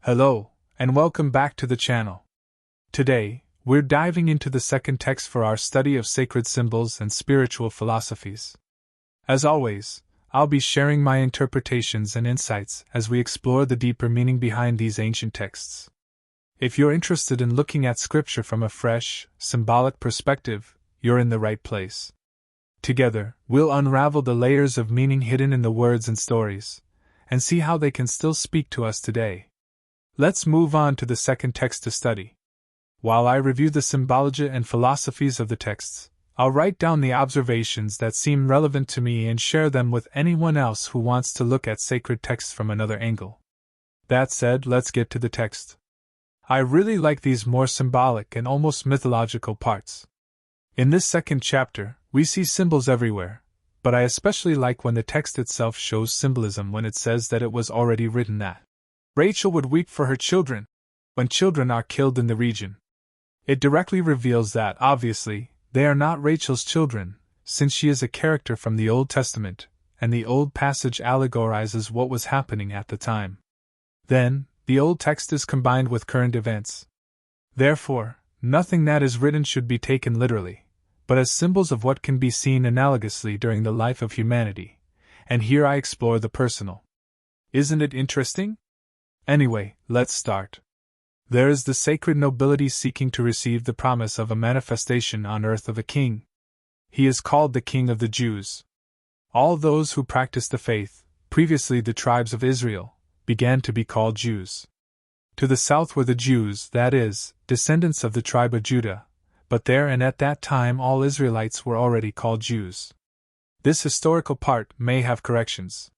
Hello, and welcome back to the channel. Today, we're diving into the second text for our study of sacred symbols and spiritual philosophies. As always, I'll be sharing my interpretations and insights as we explore the deeper meaning behind these ancient texts. If you're interested in looking at scripture from a fresh, symbolic perspective, you're in the right place. Together, we'll unravel the layers of meaning hidden in the words and stories, and see how they can still speak to us today. Let's move on to the second text to study. While I review the symbology and philosophies of the texts, I'll write down the observations that seem relevant to me and share them with anyone else who wants to look at sacred texts from another angle. That said, let's get to the text. I really like these more symbolic and almost mythological parts. In this second chapter, we see symbols everywhere, but I especially like when the text itself shows symbolism when it says that it was already written that Rachel would weep for her children when children are killed in the region. It directly reveals that, obviously, they are not Rachel's children, since she is a character from the Old Testament, and the old passage allegorizes what was happening at the time. Then, the old text is combined with current events. Therefore, nothing that is written should be taken literally, but as symbols of what can be seen analogously during the life of humanity. And here I explore the personal. Isn't it interesting? Anyway, let's start. There is the sacred nobility seeking to receive the promise of a manifestation on earth of a king. He is called the King of the Jews. All those who practice the faith, previously the tribes of Israel, began to be called Jews. To the south were the Jews, that is, descendants of the tribe of Judah, but there and at that time all Israelites were already called Jews. This historical part may have corrections.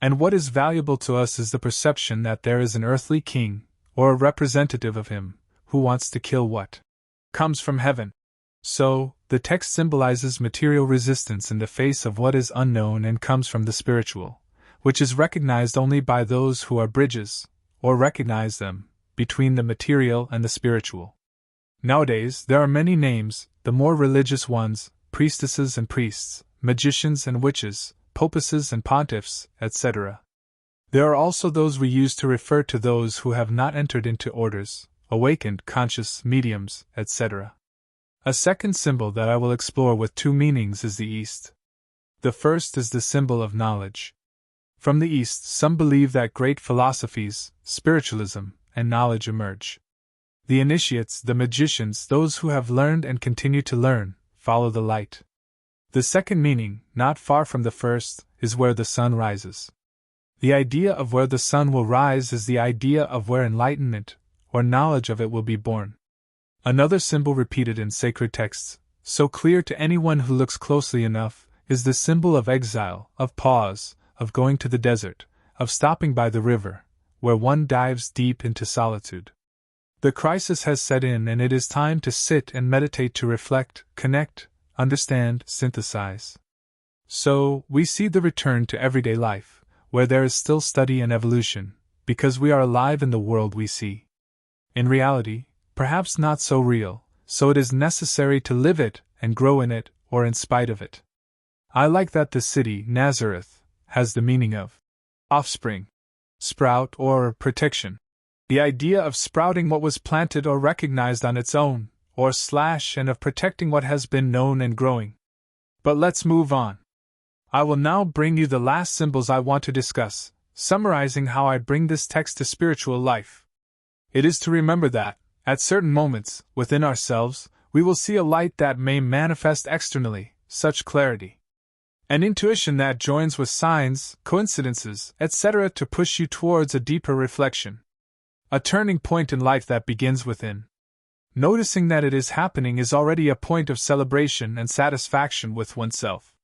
And what is valuable to us is the perception that there is an earthly king, or a representative of him, who wants to kill what comes from heaven. So, the text symbolizes material resistance in the face of what is unknown and comes from the spiritual, which is recognized only by those who are bridges, or recognize them, between the material and the spiritual. Nowadays, there are many names, the more religious ones, priestesses and priests, magicians and witches, popesses and pontiffs, etc. There are also those we use to refer to those who have not entered into orders, awakened, conscious, mediums, etc. A second symbol that I will explore with two meanings is the East. The first is the symbol of knowledge. From the East, some believe that great philosophies, spiritualism, and knowledge emerge. The initiates, the magicians, those who have learned and continue to learn, follow the light. The second meaning, not far from the first, is where the sun rises. The idea of where the sun will rise is the idea of where enlightenment, or knowledge of it, will be born. Another symbol repeated in sacred texts, so clear to anyone who looks closely enough, is the symbol of exile, of pause, of going to the desert, of stopping by the river, where one dives deep into solitude. The crisis has set in and it is time to sit and meditate, to reflect, connect, understand, synthesize. So, we see the return to everyday life, where there is still study and evolution, because we are alive in the world we see. In reality, perhaps not so real, so it is necessary to live it and grow in it, or in spite of it. I like that the city, Nazareth, has the meaning of offspring, sprout, or protection. The idea of sprouting what was planted or recognized on its own, or and of protecting what has been known and growing. But let's move on. I will now bring you the last symbols I want to discuss, summarizing how I bring this text to spiritual life. It is to remember that, at certain moments, within ourselves, we will see a light that may manifest externally, such clarity. An intuition that joins with signs, coincidences, etc. to push you towards a deeper reflection. A turning point in life that begins within. Noticing that it is happening is already a point of celebration and satisfaction with oneself.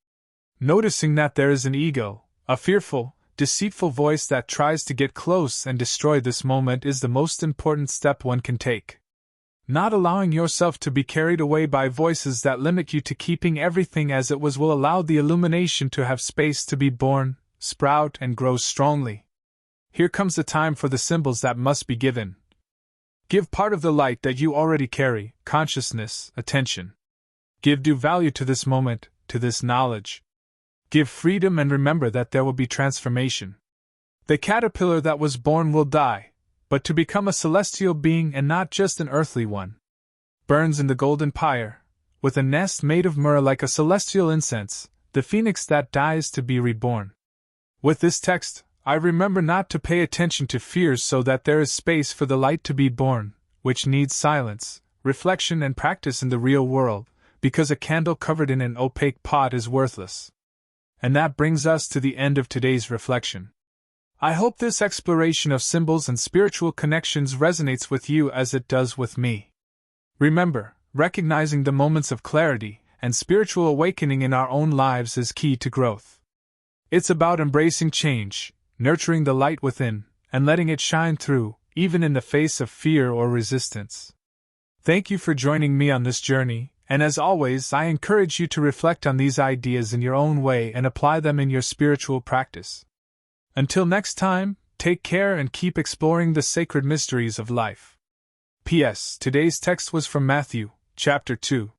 Noticing that there is an ego, a fearful, deceitful voice that tries to get close and destroy this moment is the most important step one can take. Not allowing yourself to be carried away by voices that limit you to keeping everything as it was will allow the illumination to have space to be born, sprout, and grow strongly. Here comes the time for the symbols that must be given. Give part of the light that you already carry, consciousness, attention. Give due value to this moment, to this knowledge. Give freedom and remember that there will be transformation. The caterpillar that was born will die, but to become a celestial being and not just an earthly one. Burns in the golden pyre, with a nest made of myrrh like a celestial incense, the phoenix that dies to be reborn. With this text, I remember not to pay attention to fears so that there is space for the light to be born, which needs silence, reflection and practice in the real world, because a candle covered in an opaque pot is worthless. And that brings us to the end of today's reflection. I hope this exploration of symbols and spiritual connections resonates with you as it does with me. Remember, recognizing the moments of clarity and spiritual awakening in our own lives is key to growth. It's about embracing change, nurturing the light within, and letting it shine through, even in the face of fear or resistance. Thank you for joining me on this journey, and as always, I encourage you to reflect on these ideas in your own way and apply them in your spiritual practice. Until next time, take care and keep exploring the sacred mysteries of life. P.S. Today's text was from Matthew, chapter 2,